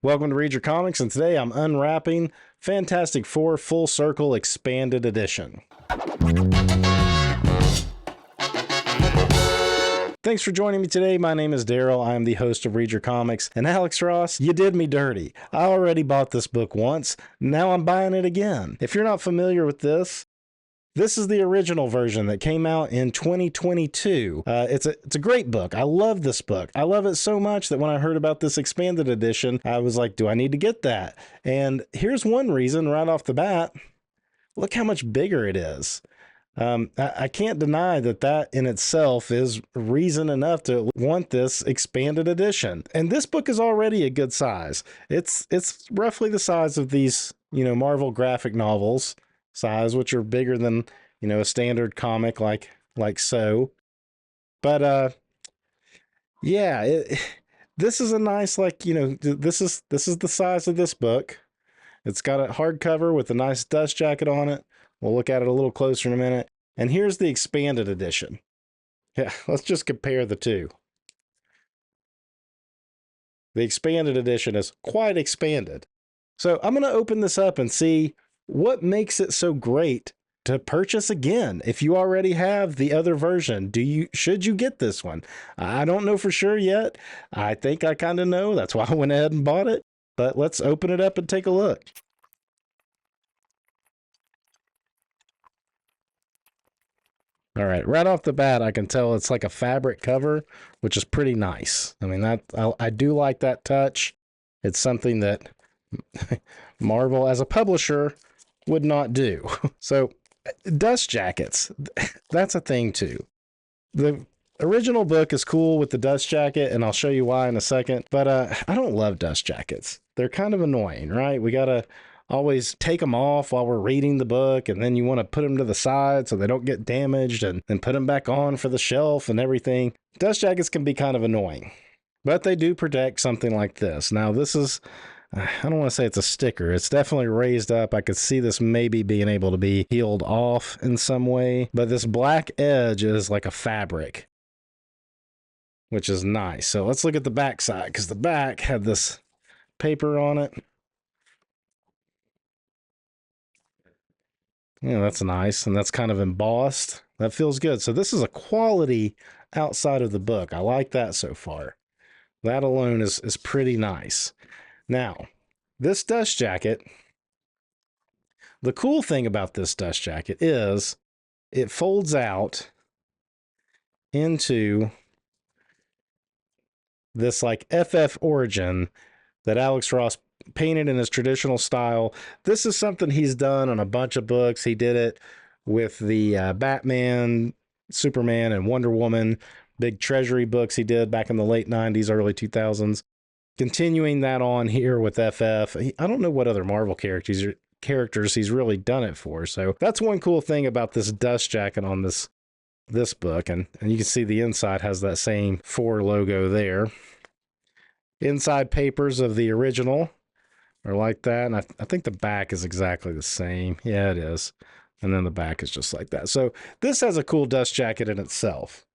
Welcome to Read Your Comics, and today I'm unwrapping Fantastic Four Full Circle Expanded Edition. Thanks for joining me today. My name is Daryl. I am the host of Read Your Comics. And Alex Ross, you did me dirty. I already bought this book once. Now I'm buying it again. If you're not familiar with this is the original version that came out in 2022. It's a great book. I love this book. I love it so much that when I heard about this expanded edition, I was like, do I need to get that? And here's one reason right off the bat. Look how much bigger it is. I can't deny that in itself is reason enough to want this expanded edition. And this book is already a good size. It's roughly the size of these, Marvel graphic novels size, which are bigger than, a standard comic like so. But yeah, this is a nice, this is the size of this book. It's got a hardcover with a nice dust jacket on it. We'll look at it a little closer in a minute. And here's the expanded edition. Yeah, let's just compare the two. The expanded edition is quite expanded. So I'm going to open this up and see what makes it so great to purchase again. If you already have the other version, should you get this one? I don't know for sure yet. I think I kind of know. That's why I went ahead and bought it. But let's open it up and take a look. All right, right off the bat, I can tell it's like a fabric cover, which is pretty nice. I mean, I do like that touch. It's something that Marvel, as a publisher, would not do. So, dust jackets, that's a thing too. The original book is cool with the dust jacket, and I'll show you why in a second. But I don't love dust jackets. They're kind of annoying, right? We gotta always take them off while we're reading the book, and then you want to put them to the side so they don't get damaged, and then put them back on for the shelf and everything. Dust jackets can be kind of annoying, but they do protect something like this. Now, this is, I don't want to say it's a sticker. It's definitely raised up. I could see this maybe being able to be peeled off in some way, but this black edge is like a fabric, which is nice. So let's look at the back side, because the back had this paper on it. Yeah, that's nice, and that's kind of embossed. That feels good. So this is a quality outside of the book. I like that so far. That alone is pretty nice. Now, this dust jacket, the cool thing about this dust jacket is it folds out into this like FF origin that Alex Ross painted in his traditional style. This is something he's done on a bunch of books. He did it with the Batman, Superman, and Wonder Woman big treasury books he did back in the late 90s, early 2000s. Continuing that on here with FF. I don't know what other Marvel characters he's really done it for. So that's one cool thing about this dust jacket on this book. And you can see the inside has that same 4 logo there. Inside papers of the original are like that. And I think the back is exactly the same. Yeah, it is. And then the back is just like that. So this has a cool dust jacket in itself.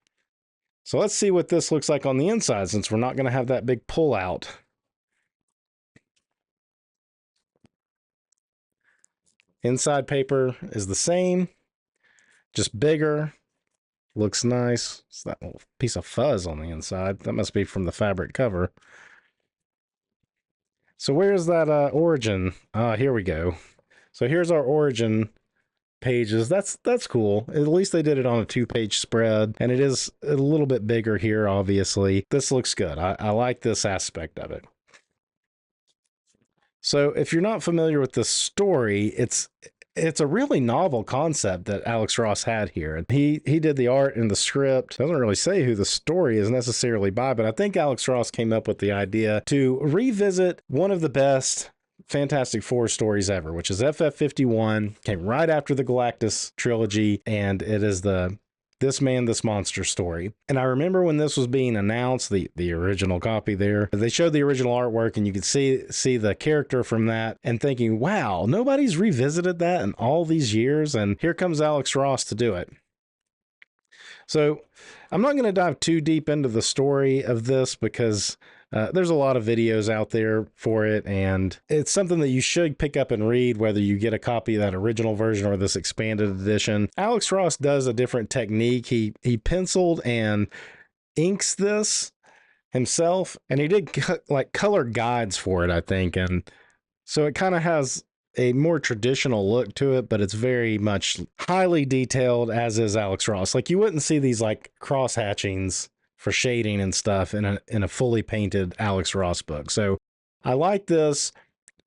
So let's see what this looks like on the inside, since we're not going to have that big pull out. Inside paper is the same, just bigger. Looks nice. It's that little piece of fuzz on the inside. That must be from the fabric cover. So where's that origin? Here we go. So here's our origin pages. That's cool. At least they did it on a 2-page spread, and it is a little bit bigger here, obviously. This looks good. I like this aspect of it. So if you're not familiar with the story, it's a really novel concept that Alex Ross had here. He did the art and the script. Doesn't really say who the story is necessarily by, but I think Alex Ross came up with the idea to revisit one of the best Fantastic Four stories ever, which is FF51. Came right after the Galactus trilogy, and it is the This Man, This Monster story. And I remember when this was being announced, the original copy there, they showed the original artwork, and you could see the character from that, and thinking, wow, nobody's revisited that in all these years, and here comes Alex Ross to do it. So I'm not going to dive too deep into the story of this, because There's a lot of videos out there for it, and it's something that you should pick up and read, whether you get a copy of that original version or this expanded edition. Alex Ross does a different technique. He penciled and inks this himself, and he did like color guides for it, I think, and so it kind of has a more traditional look to it, but it's very much highly detailed, as is Alex Ross. Like, you wouldn't see these like cross hatchings for shading and stuff in a fully painted Alex Ross book. So I like this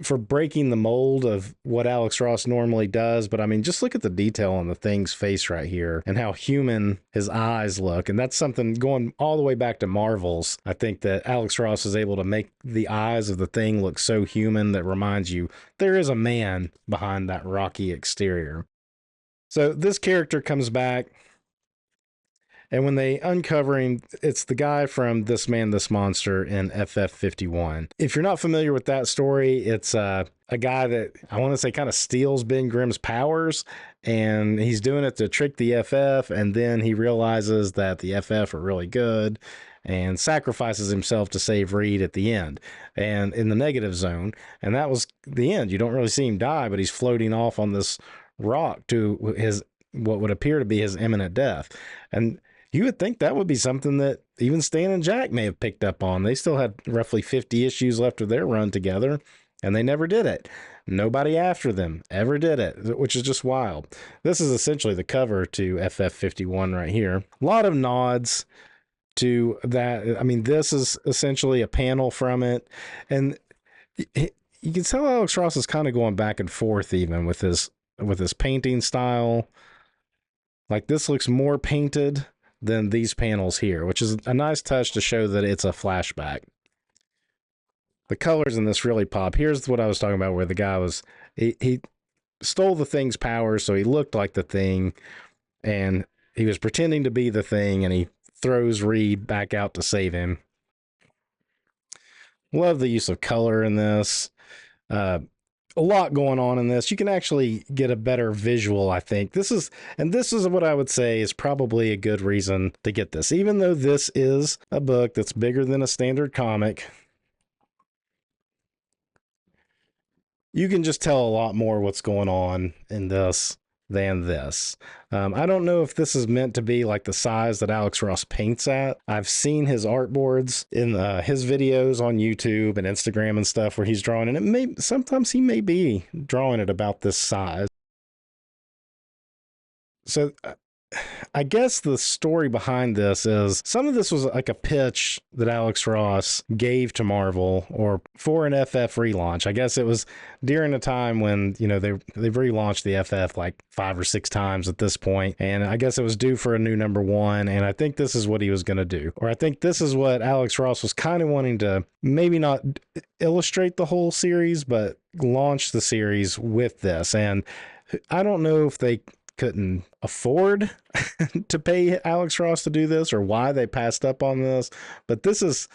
for breaking the mold of what Alex Ross normally does. But I mean, just look at the detail on the thing's face right here and how human his eyes look. And that's something going all the way back to Marvel's. I think that Alex Ross is able to make the eyes of the thing look so human that reminds you there is a man behind that rocky exterior. So this character comes back, and when they uncover him, it's the guy from This Man, This Monster in FF51. If you're not familiar with that story, it's a guy that I want to say kind of steals Ben Grimm's powers, and he's doing it to trick the FF, and then he realizes that the FF are really good and sacrifices himself to save Reed at the end and in the negative zone. And that was the end. You don't really see him die, but he's floating off on this rock to his what would appear to be his imminent death. And you would think that would be something that even Stan and Jack may have picked up on. They still had roughly 50 issues left of their run together, and they never did it. Nobody after them ever did it, which is just wild. This is essentially the cover to FF51 right here. A lot of nods to that. I mean, this is essentially a panel from it, and you can tell Alex Ross is kind of going back and forth even with his painting style. Like, this looks more painted than these panels here, which is a nice touch to show that it's a flashback. The colors in this really pop. Here's what I was talking about, where the guy was, he stole the thing's powers, so he looked like the thing, and he was pretending to be the thing, and he throws Reed back out to save him. Love the use of color in this. A lot going on in this. You can actually get a better visual, I think. This is what I would say is probably a good reason to get this. Even though this is a book that's bigger than a standard comic, you can just tell a lot more what's going on in this than this. I don't know if this is meant to be like the size that Alex Ross paints at. I've seen his artboards in his videos on YouTube and Instagram and stuff where he's drawing, and sometimes he may be drawing it about this size. So I guess the story behind this is some of this was like a pitch that Alex Ross gave to Marvel or for an FF relaunch. I guess it was during a time when, you know, they've relaunched the FF like 5 or 6 times at this point, and I guess it was due for a new #1, and I think this is what he was going to do. Or I think this is what Alex Ross was kind of wanting to maybe not illustrate the whole series, but launch the series with this. And I don't know if they couldn't afford to pay Alex Ross to do this or why they passed up on this, but this is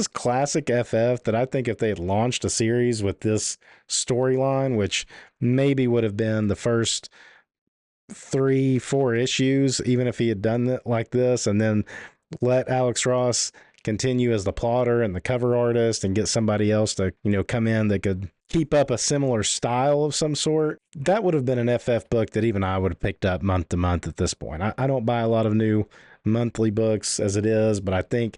classic FF that I think if they had launched a series with this storyline, which maybe would have been the first 3-4 issues, even if he had done it like this, and then let Alex Ross continue as the plotter and the cover artist and get somebody else to, you know, come in that could keep up a similar style of some sort, that would have been an FF book that even I would have picked up month to month at this point. I don't buy a lot of new monthly books as it is, but I think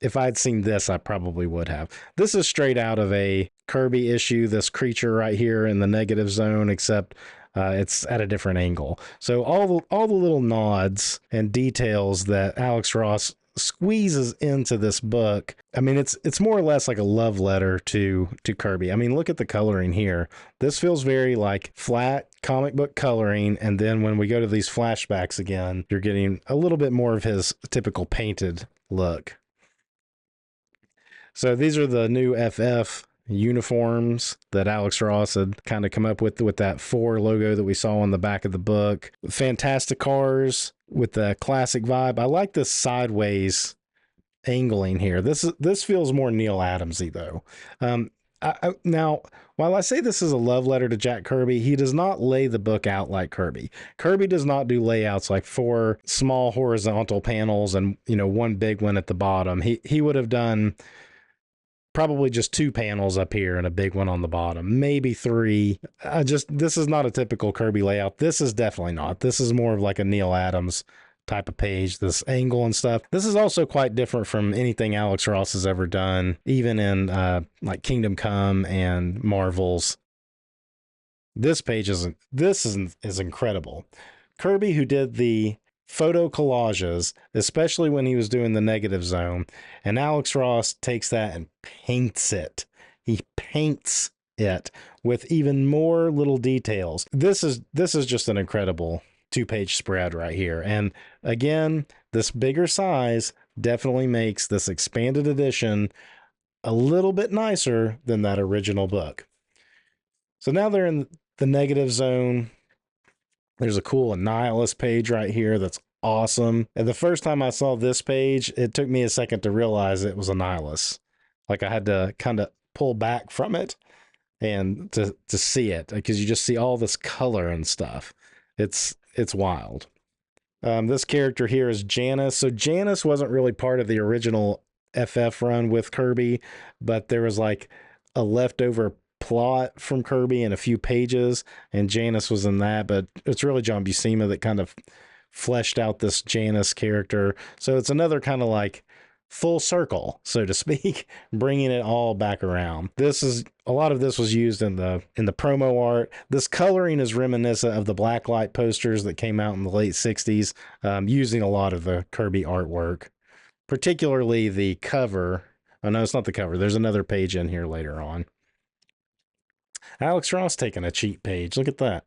if I'd seen this, I probably would have. This is straight out of a Kirby issue, this creature right here in the negative zone, except it's at a different angle. So all the little nods and details that Alex Ross squeezes into this book, I mean, it's more or less like a love letter to Kirby. I mean, look at the coloring here. This feels very like flat comic book coloring, and then when we go to these flashbacks again, you're getting a little bit more of his typical painted look. So these are the new FF uniforms that Alex Ross had kind of come up with that 4 logo that we saw on the back of the book. Fantastic cars with the classic vibe. I like this sideways angling here. This feels more Neil Adamsy though. Now, while I say this is a love letter to Jack Kirby, he does not lay the book out like Kirby. Kirby does not do layouts like 4 small horizontal panels and, you know, 1 big one at the bottom. He would have done probably just 2 panels up here and a big one on the bottom, maybe 3. This is not a typical Kirby layout. This is definitely not. This is more of like a Neil Adams type of page, this angle and stuff. This is also quite different from anything Alex Ross has ever done, even in like Kingdom Come and Marvel's. This page is incredible. Kirby, who did the photo collages, especially when he was doing the Negative Zone, and Alex Ross takes that and paints it. He paints it with even more little details. This is just an incredible 2-page spread right here. And again, this bigger size definitely makes this expanded edition a little bit nicer than that original book. So now they're in the Negative Zone. There's a cool Annihilus page right here that's awesome. And the first time I saw this page, it took me a second to realize it was Annihilus. Like I had to kind of pull back from it and to see it, because you just see all this color and stuff. It's wild. This character here is Janice. So Janice wasn't really part of the original FF run with Kirby, but there was like a leftover plot from Kirby in a few pages, and Janice was in that. But it's really John Buscema that kind of fleshed out this Janice character. So it's another kind of like full circle, so to speak, bringing it all back around. A lot of this was used in the promo art. This coloring is reminiscent of the blacklight posters that came out in the late 60s, using a lot of the Kirby artwork, particularly the cover. Oh no, it's not the cover. There's another page in here later on. Alex Ross taking a cheat page. Look at that.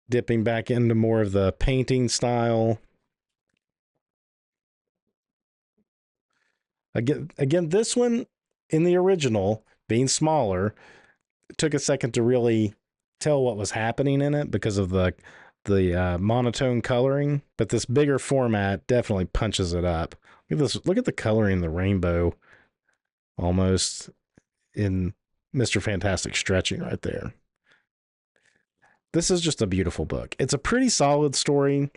Dipping back into more of the painting style. Again, this one in the original, being smaller, it took a second to really tell what was happening in it because of the monotone coloring. But this bigger format definitely punches it up. Look at this. Look at the coloring, the rainbow, almost in Mr. Fantastic stretching right there. This is just a beautiful book. It's a pretty solid story.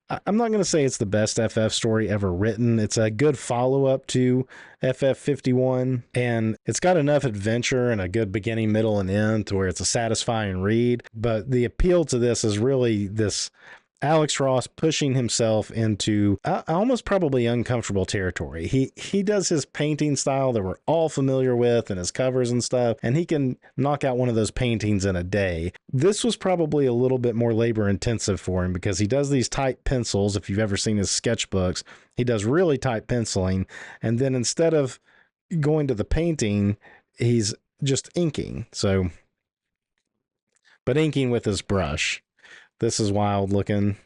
I'm not going to say it's the best FF story ever written. It's a good follow-up to FF51, and it's got enough adventure and a good beginning, middle, and end to where it's a satisfying read. But the appeal to this is really this Alex Ross pushing himself into almost probably uncomfortable territory. He does his painting style that we're all familiar with and his covers and stuff, and he can knock out one of those paintings in a day. This was probably a little bit more labor intensive for him because he does these tight pencils. If you've ever seen his sketchbooks, he does really tight penciling, and then instead of going to the painting, he's just inking. But inking with his brush. This is wild looking.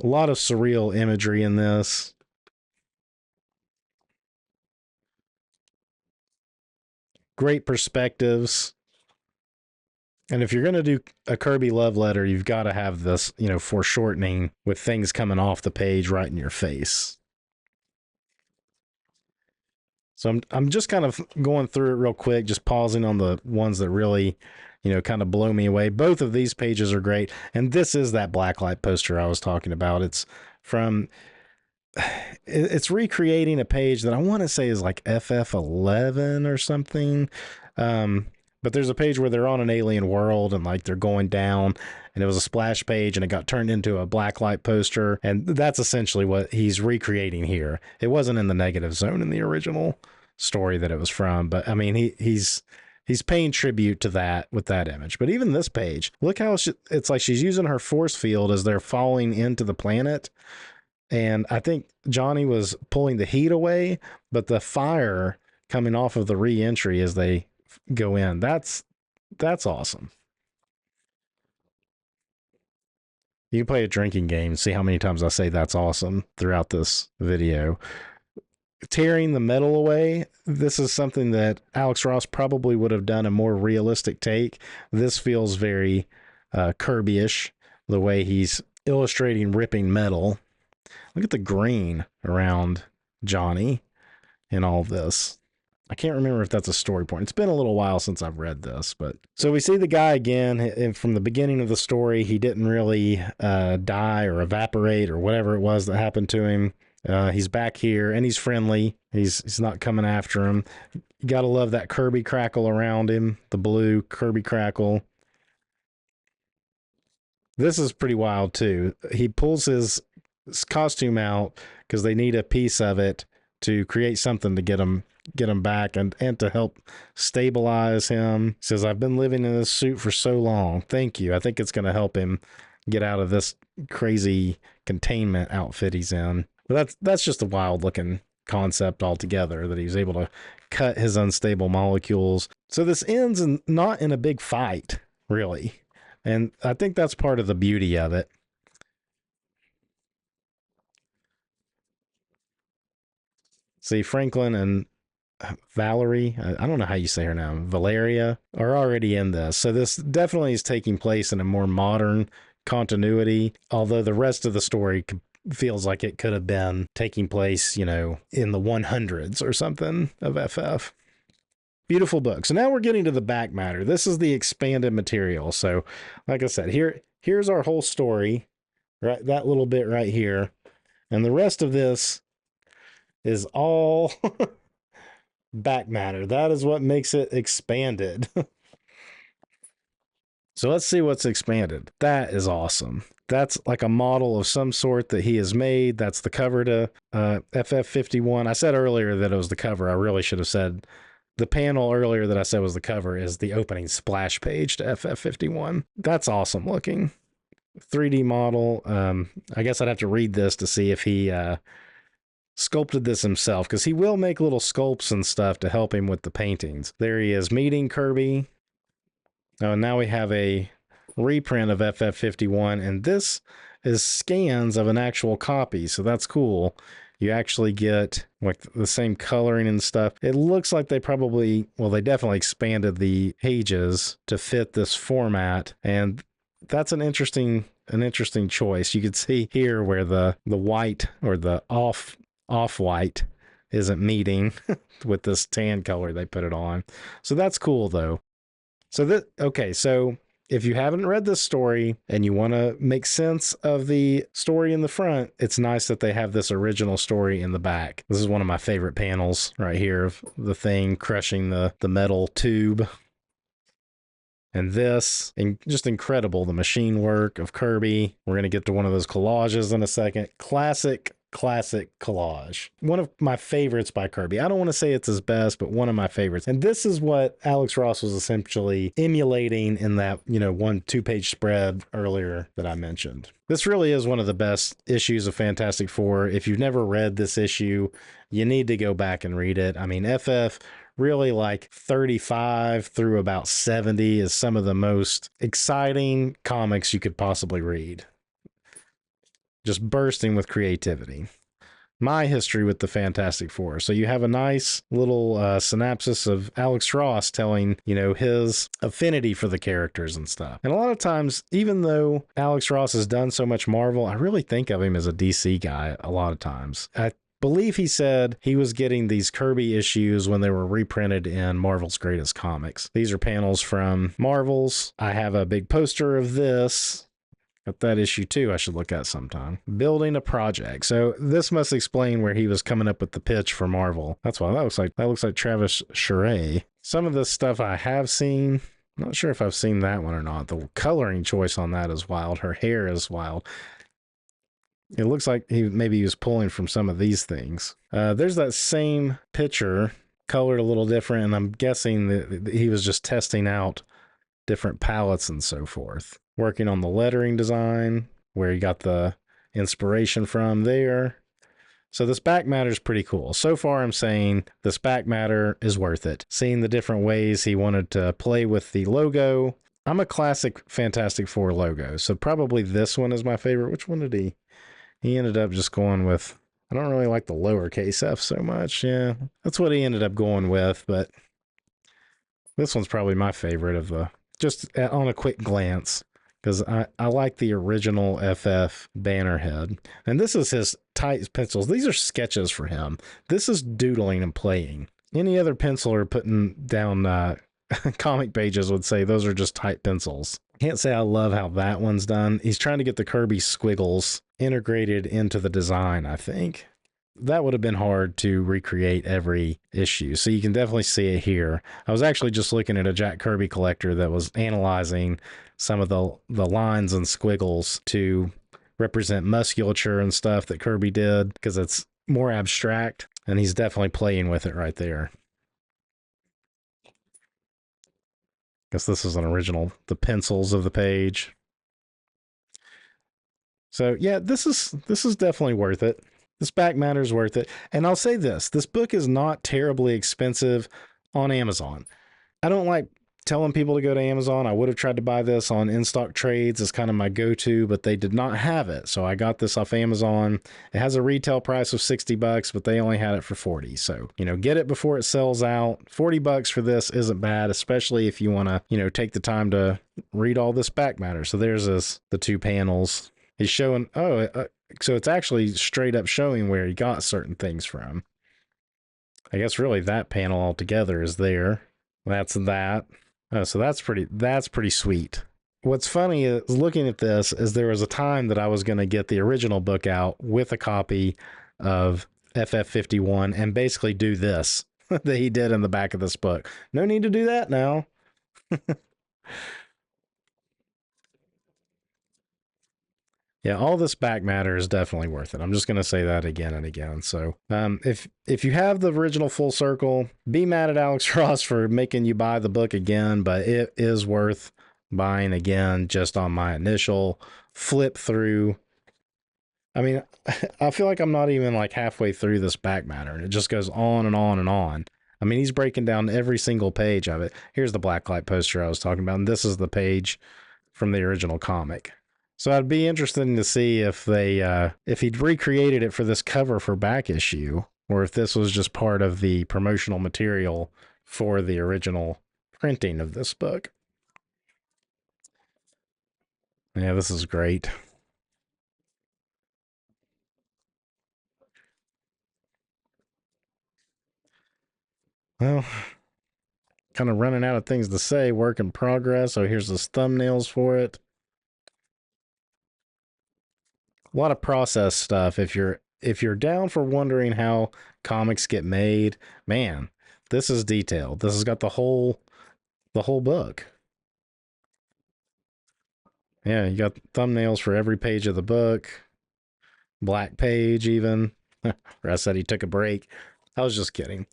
A lot of surreal imagery in this. Great perspectives. And if you're going to do a Kirby love letter, you've got to have this, foreshortening with things coming off the page right in your face. So I'm just kind of going through it real quick, just pausing on the ones that really, kind of blow me away. Both of these pages are great. And this is that blacklight poster I was talking about. It's recreating a page that I want to say is like FF11 or something. But there's a page where they're on an alien world and like they're going down, and it was a splash page and it got turned into a blacklight poster. And that's essentially what he's recreating here. It wasn't in the Negative Zone in the original story that it was from, but I mean, he's paying tribute to that with that image. But even this page, look how it's like she's using her force field as they're falling into the planet. And I think Johnny was pulling the heat away, but the fire coming off of the re-entry as they go in. That's awesome. You can play a drinking game, see how many times I say that's awesome throughout this video. Tearing the metal away, this is something that Alex Ross probably would have done a more realistic take. This feels very Kirby-ish, the way he's illustrating ripping metal. Look at the green around Johnny in all of this. I can't remember if that's a story point. It's been a little while since I've read this, but so we see the guy again. And from the beginning of the story, he didn't really die or evaporate or whatever it was that happened to him. He's back here and he's friendly. He's not coming after him. You got to love that Kirby crackle around him, the blue Kirby crackle. This is pretty wild too. He pulls his costume out because they need a piece of it to create something to get him back and to help stabilize him. He says, I've been living in this suit for so long. Thank you. I think it's going to help him get out of this crazy containment outfit he's in. But that's just a wild looking concept altogether, that he's able to cut his unstable molecules. So this ends not in a big fight, really. And I think that's part of the beauty of it. See, Franklin and Valerie, I don't know how you say her name, Valeria, are already in this. So this definitely is taking place in a more modern continuity, although the rest of the story feels like it could have been taking place, in the 100s or something of FF. Beautiful book. So now we're getting to the back matter. This is the expanded material. So like I said, here's our whole story, right? That little bit right here. And the rest of this is all back matter. That is what makes it expanded. So let's see what's expanded. That is awesome. That's like a model of some sort that he has made. That's the cover to FF51. I said earlier that it was the cover. I really should have said the panel earlier that I said was the cover is the opening splash page to FF51. That's awesome looking. 3D model. I guess I'd have to read this to see if he sculpted this himself, because he will make little sculpts and stuff to help him with the paintings. There he is meeting Kirby. Oh, and now we have a reprint of FF51, and this is scans of an actual copy, so that's cool. You actually get like the same coloring and stuff. It looks like they definitely expanded the pages to fit this format, and that's an interesting choice. You could see here where the white or the off-white isn't meeting with this tan color they put it on. So that's cool though. So if you haven't read this story and you want to make sense of the story in the front, it's nice that they have this original story in the back. This is one of my favorite panels right here of the thing crushing the metal tube. And this, and just incredible, the machine work of Kirby. We're going to get to one of those collages in a second. Classic collage. One of my favorites by Kirby. I don't want to say it's his best, but one of my favorites. And this is what Alex Ross was essentially emulating in that, 1-2 page spread earlier that I mentioned. This really is one of the best issues of Fantastic Four. If you've never read this issue, you need to go back and read it. I mean, FF really like 35 through about 70 is some of the most exciting comics you could possibly read. Just bursting with creativity. My history with the Fantastic Four. So you have a nice little synopsis of Alex Ross telling, his affinity for the characters and stuff. And a lot of times, even though Alex Ross has done so much Marvel, I really think of him as a DC guy a lot of times. I believe he said he was getting these Kirby issues when they were reprinted in Marvel's Greatest Comics. These are panels from Marvel's. I have a big poster of this. Got that issue too, I should look at sometime. Building a project. So this must explain where he was coming up with the pitch for Marvel. That's why that looks like Travis Charest. Some of this stuff I have seen. I'm not sure if I've seen that one or not. The coloring choice on that is wild. Her hair is wild. It looks like he was pulling from some of these things. There's that same picture, colored a little different, and I'm guessing that he was just testing out different palettes and so forth. Working on the lettering design, where he got the inspiration from there. So this back matter is pretty cool. So far, I'm saying this back matter is worth it. Seeing the different ways he wanted to play with the logo. I'm a classic Fantastic Four logo, so probably this one is my favorite. Which one did he? He ended up just going with, I don't really like the lowercase f so much. Yeah, that's what he ended up going with, but this one's probably my favorite of the, just on a quick glance. Because I like the original FF banner head. And this is his tight pencils. These are sketches for him. This is doodling and playing. Any other penciler putting down comic pages would say those are just type pencils. Can't say I love how that one's done. He's trying to get the Kirby squiggles integrated into the design, I think. That would have been hard to recreate every issue. So you can definitely see it here. I was actually just looking at a Jack Kirby collector that was analyzing some of the lines and squiggles to represent musculature and stuff that Kirby did because it's more abstract, and he's definitely playing with it right there. Guess this is an original, the pencils of the page. So yeah, this is definitely worth it. This back matter is worth it. And I'll say this book is not terribly expensive on Amazon. I don't like telling people to go to Amazon. I would have tried to buy this on in-stock trades as kind of my go-to, but they did not have it. So I got this off Amazon. It has a retail price of $60, but they only had it for 40. So, get it before it sells out. $40 for this isn't bad, especially if you want to, take the time to read all this back matter. So there's the two panels. He's showing, so it's actually straight up showing where he got certain things from. I guess really that panel altogether is there. That's that. Oh, so that's pretty sweet. What's funny is looking at this is there was a time that I was going to get the original book out with a copy of FF51 and basically do this that he did in the back of this book. No need to do that now. Yeah, all this back matter is definitely worth it. I'm just going to say that again and again. So if you have the original Full Circle, be mad at Alex Ross for making you buy the book again, but it is worth buying again just on my initial flip through. I mean, I feel like I'm not even like halfway through this back matter, and it just goes on and on and on. I mean, he's breaking down every single page of it. Here's the blacklight poster I was talking about, and this is the page from the original comic. So I'd be interested to see if if he'd recreated it for this cover for back issue, or if this was just part of the promotional material for the original printing of this book. Yeah, this is great. Well, kind of running out of things to say. Work in progress. So here's the thumbnails for it. A lot of process stuff. If you're down for wondering how comics get made, man, this is detailed. This has got the whole book. Yeah, you got thumbnails for every page of the book. Black page even. I said he took a break. I was just kidding.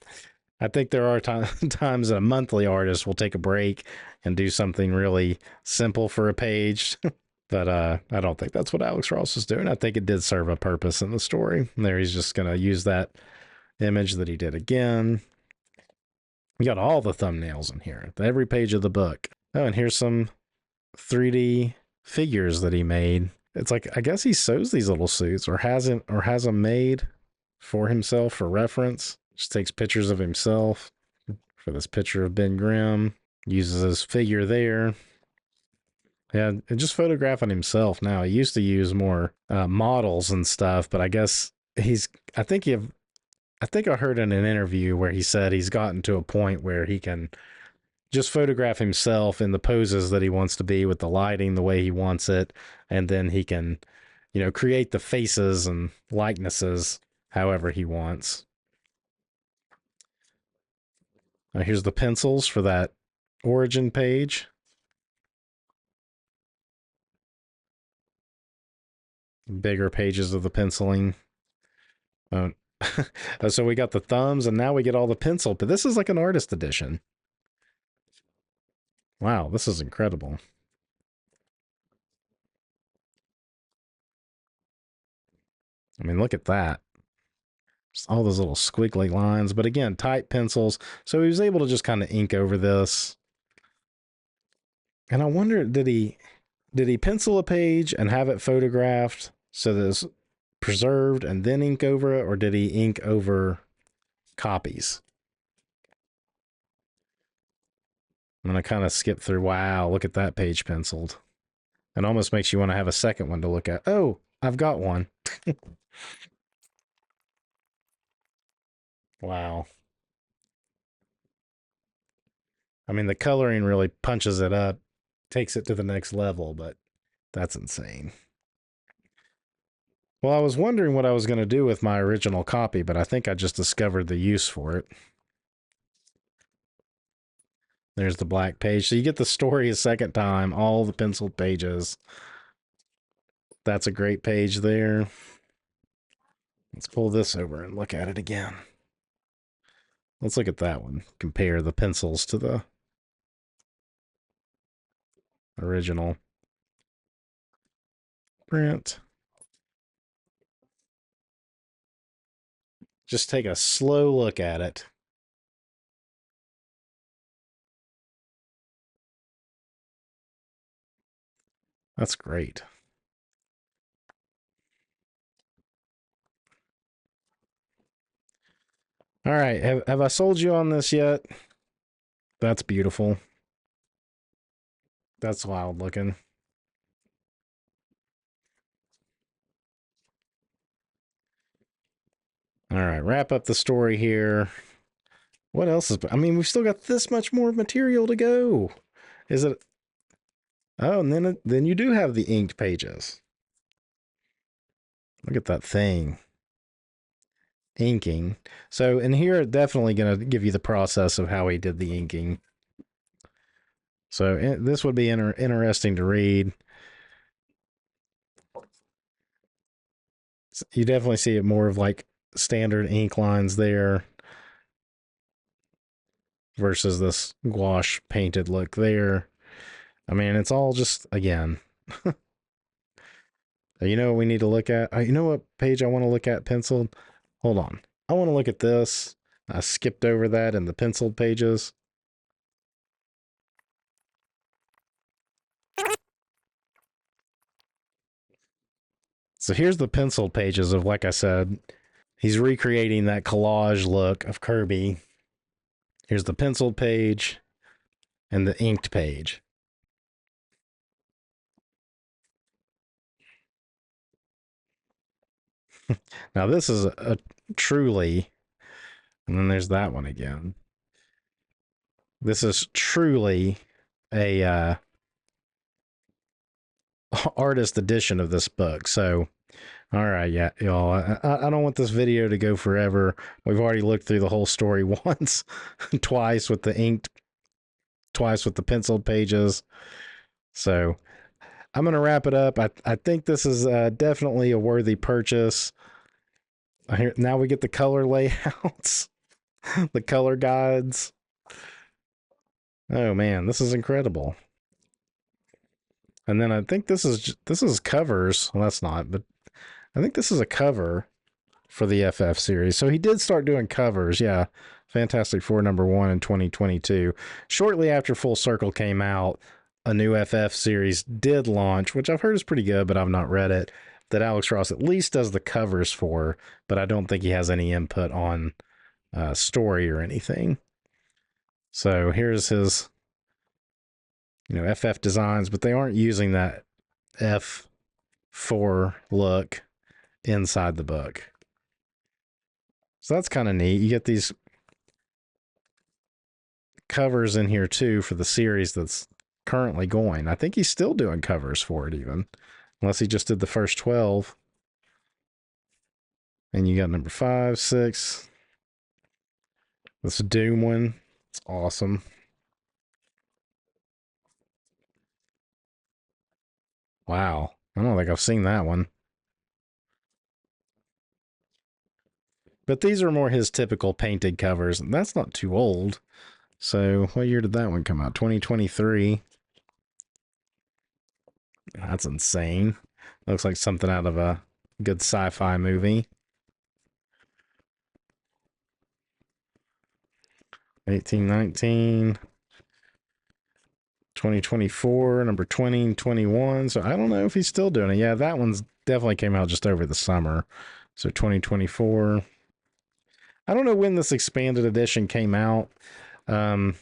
I think there are times that a monthly artist will take a break and do something really simple for a page. But I don't think that's what Alex Ross is doing. I think it did serve a purpose in the story. And there he's just going to use that image that he did again. You got all the thumbnails in here, every page of the book. Oh, and here's some 3D figures that he made. It's like, I guess he sews these little suits or has them made for himself for reference. Just takes pictures of himself for this picture of Ben Grimm. Uses his figure there. Yeah, and just photographing himself now. He used to use more models and stuff, but I guess I think I heard in an interview where he said he's gotten to a point where he can just photograph himself in the poses that he wants to be with the lighting the way he wants it, and then he can, create the faces and likenesses however he wants. Now here's the pencils for that origin page. Bigger pages of the penciling. So we got the thumbs, and now we get all the pencil, but this is like an artist edition. Wow, this is incredible. I mean, look at that. Just all those little squiggly lines, but again, tight pencils. So he was able to just kind of ink over this. And I wonder, did he pencil a page and have it photographed so that it's preserved and then ink over it, or did he ink over copies? I'm going to kind of skip through. Wow, look at that page penciled. It almost makes you want to have a second one to look at. Oh, I've got one. Wow. I mean, the coloring really punches it up, takes it to the next level, but that's insane. Well, I was wondering what I was going to do with my original copy, but I think I just discovered the use for it. There's the black page. So you get the story a second time, all the penciled pages. That's a great page there. Let's pull this over and look at it again. Let's look at that one. Compare the pencils to the original print. Just take a slow look at it. That's great. All right. Have I sold you on this yet? That's beautiful. That's wild looking. All right. Wrap up the story here. What else is... I mean, we've still got this much more material to go. Is it... Oh, and then you do have the inked pages. Look at that thing. Inking. So in here, definitely going to give you the process of how he did the inking. So this would be interesting to read. You definitely see it more of like standard ink lines there versus this gouache painted look there. I mean, it's all just, again, you know what we need to look at? You know what page I want to look at penciled? Hold on. I want to look at this. I skipped over that in the penciled pages. So here's the penciled pages of, like I said, he's recreating that collage look of Kirby. Here's the penciled page and the inked page. Now this is a truly, and then there's that one again. This is truly a artist edition of this book. So, all right, yeah, y'all. I don't want this video to go forever. We've already looked through the whole story once, twice with the inked, twice with the penciled pages. So I'm going to wrap it up. I think this is definitely a worthy purchase. Now we get the color layouts, the color guides. Oh man, this is incredible. And then I think this is covers. Well, that's not, but I think this is a cover for the FF series. So he did start doing covers. Yeah. Fantastic Four #1 in 2022. Shortly after Full Circle came out, a new FF series did launch, which I've heard is pretty good, but I've not read it, that Alex Ross at least does the covers for, but I don't think he has any input on story or anything. So here's his, FF designs, but they aren't using that F4 look inside the book. So that's kind of neat. You get these covers in here too for the series that's currently going. I think he's still doing covers for it even, unless he just did the first 12. And you got number 5, 6. This Doom one. It's awesome. Wow. I don't think I've seen that one. But these are more his typical painted covers, and that's not too old. So what year did that one come out? 2023. That's insane. Looks like something out of a good sci-fi movie. 1819. 2024, number 20 and 21. So I don't know if he's still doing it. Yeah, that one's definitely came out just over the summer. So 2024. I don't know when this expanded edition came out. Yeah,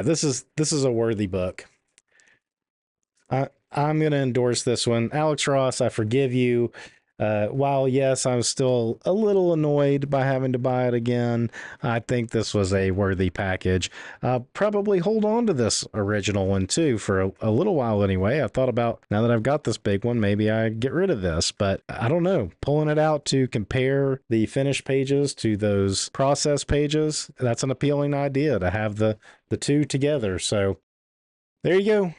this is a worthy book. I'm going to endorse this one. Alex Ross, I forgive you. While yes, I'm still a little annoyed by having to buy it again, I think this was a worthy package. Probably hold on to this original one too for a little while anyway. I thought about, now that I've got this big one, maybe I get rid of this, but I don't know. Pulling it out to compare the finished pages to those process pages, that's an appealing idea to have the two together. So there you go.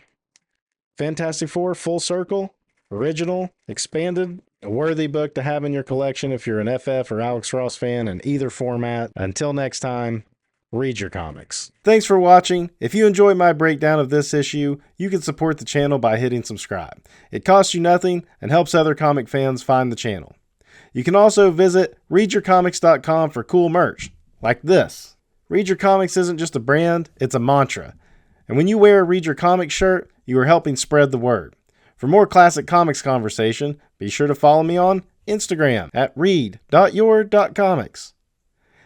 Fantastic Four, full circle, original, expanded, a worthy book to have in your collection if you're an FF or Alex Ross fan in either format. Until next time, read your comics. Thanks for watching. If you enjoyed my breakdown of this issue, you can support the channel by hitting subscribe. It costs you nothing and helps other comic fans find the channel. You can also visit readyourcomics.com for cool merch, like this. Read Your Comics isn't just a brand, it's a mantra. And when you wear a Read Your Comics shirt, you are helping spread the word. For more classic comics conversation, be sure to follow me on Instagram at read.your.comics.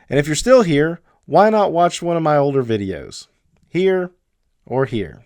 And if you're still here, why not watch one of my older videos? Here or here.